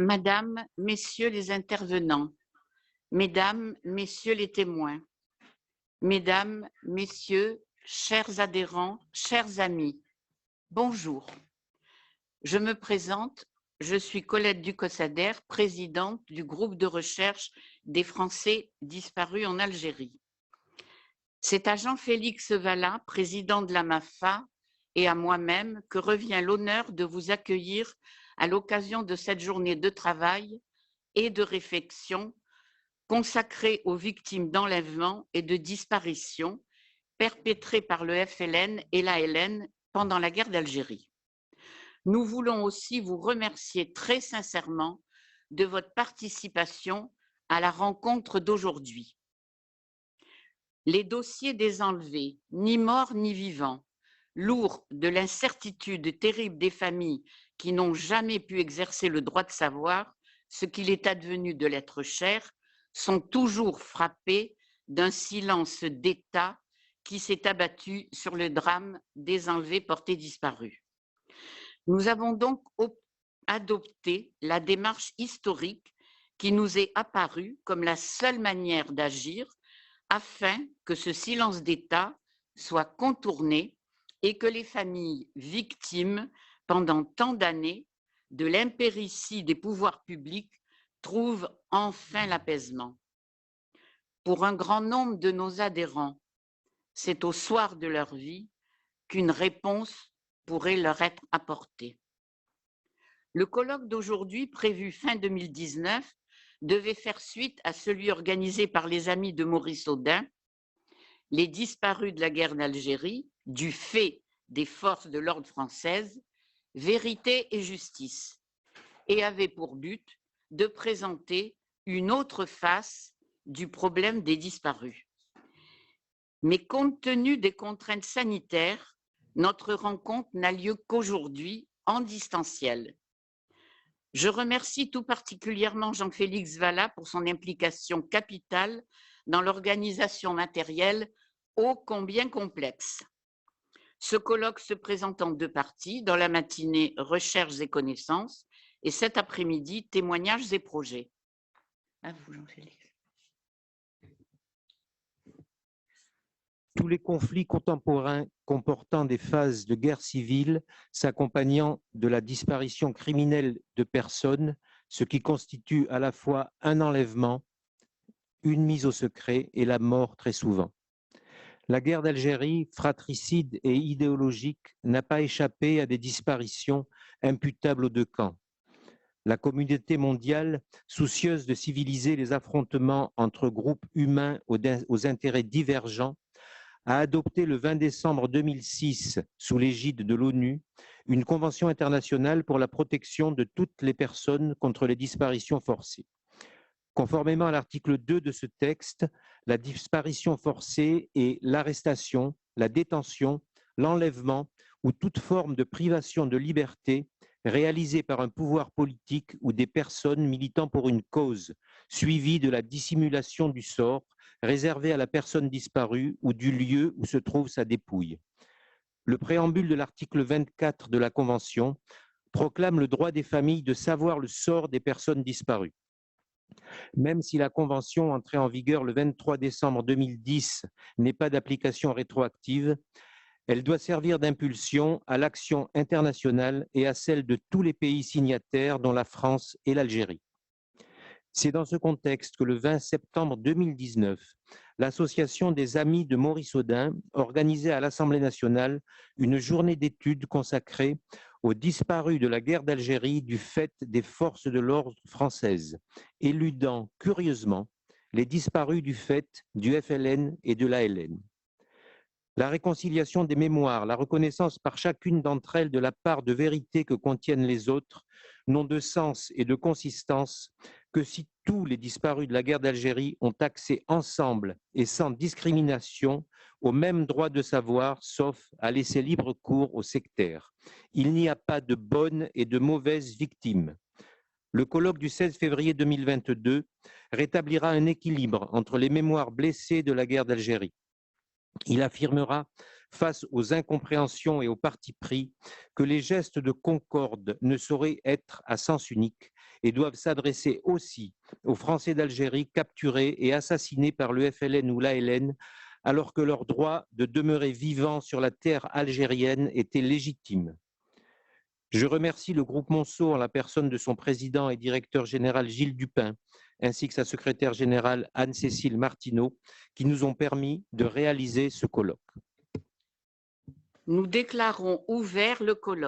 Madame, Messieurs les intervenants, Mesdames, Messieurs les témoins, Mesdames, Messieurs, chers adhérents, chers amis, bonjour. Je me présente, je suis Colette Ducossader, présidente du groupe de recherche des Français disparus en Algérie. C'est à Jean-Félix Vallat, président de la MAFA, et à moi-même que revient l'honneur de vous accueillir à l'occasion de cette journée de travail et de réflexion consacrée aux victimes d'enlèvement et de disparition perpétrées par le FLN et l'ALN pendant la guerre d'Algérie. Nous voulons aussi vous remercier très sincèrement de votre participation à la rencontre d'aujourd'hui. Les dossiers des enlevés, ni morts ni vivants, lourds de l'incertitude terrible des familles qui n'ont jamais pu exercer le droit de savoir ce qu'il est advenu de l'être cher, sont toujours frappés d'un silence d'État qui s'est abattu sur le drame des enlevés portés disparus. Nous avons donc adopté la démarche historique qui nous est apparue comme la seule manière d'agir afin que ce silence d'État soit contourné et que les familles victimes, pendant tant d'années, de l'impéritie des pouvoirs publics trouvent enfin l'apaisement. Pour un grand nombre de nos adhérents, c'est au soir de leur vie qu'une réponse pourrait leur être apportée. Le colloque d'aujourd'hui, prévu fin 2019, devait faire suite à celui organisé par les amis de Maurice Audin, les disparus de la guerre d'Algérie, du fait des forces de l'ordre françaises, vérité et justice, et avait pour but de présenter une autre face du problème des disparus. Mais compte tenu des contraintes sanitaires, notre rencontre n'a lieu qu'aujourd'hui en distanciel. Je remercie tout particulièrement Jean-Félix Vallat pour son implication capitale dans l'organisation matérielle ô combien complexe. Ce colloque se présente en deux parties, dans la matinée recherches et connaissances et cet après-midi témoignages et projets. À vous, Jean-Félix. Tous les conflits contemporains comportant des phases de guerre civile s'accompagnant de la disparition criminelle de personnes, ce qui constitue à la fois un enlèvement, une mise au secret et la mort très souvent. La guerre d'Algérie, fratricide et idéologique, n'a pas échappé à des disparitions imputables aux deux camps. La communauté mondiale, soucieuse de civiliser les affrontements entre groupes humains aux intérêts divergents, a adopté le 20 décembre 2006, sous l'égide de l'ONU, une convention internationale pour la protection de toutes les personnes contre les disparitions forcées. Conformément à l'article 2 de ce texte, la disparition forcée est l'arrestation, la détention, l'enlèvement ou toute forme de privation de liberté réalisée par un pouvoir politique ou des personnes militant pour une cause, suivie de la dissimulation du sort réservé à la personne disparue ou du lieu où se trouve sa dépouille. Le préambule de l'article 24 de la Convention proclame le droit des familles de savoir le sort des personnes disparues. Même si la Convention, entrée en vigueur le 23 décembre 2010, n'est pas d'application rétroactive, elle doit servir d'impulsion à l'action internationale et à celle de tous les pays signataires, dont la France et l'Algérie. C'est dans ce contexte que le 20 septembre 2019, l'Association des Amis de Maurice Audin organisait à l'Assemblée nationale une journée d'études consacrée aux disparus de la guerre d'Algérie du fait des forces de l'ordre françaises, éludant curieusement les disparus du fait du FLN et de l'ALN. La réconciliation des mémoires, la reconnaissance par chacune d'entre elles de la part de vérité que contiennent les autres, n'ont de sens et de consistance que si tous les disparus de la guerre d'Algérie ont accès ensemble et sans discrimination au même droit de savoir, sauf à laisser libre cours aux sectaires. Il n'y a pas de bonnes et de mauvaises victimes. Le colloque du 16 février 2022 rétablira un équilibre entre les mémoires blessées de la guerre d'Algérie. Il affirmera, face aux incompréhensions et aux partis pris, que les gestes de concorde ne sauraient être à sens unique et doivent s'adresser aussi aux Français d'Algérie capturés et assassinés par le FLN ou l'ALN, alors que leur droit de demeurer vivant sur la terre algérienne était légitime. Je remercie le groupe Monceau en la personne de son président et directeur général Gilles Dupin, ainsi que sa secrétaire générale Anne-Cécile Martineau, qui nous ont permis de réaliser ce colloque. Nous déclarons ouvert le colloque.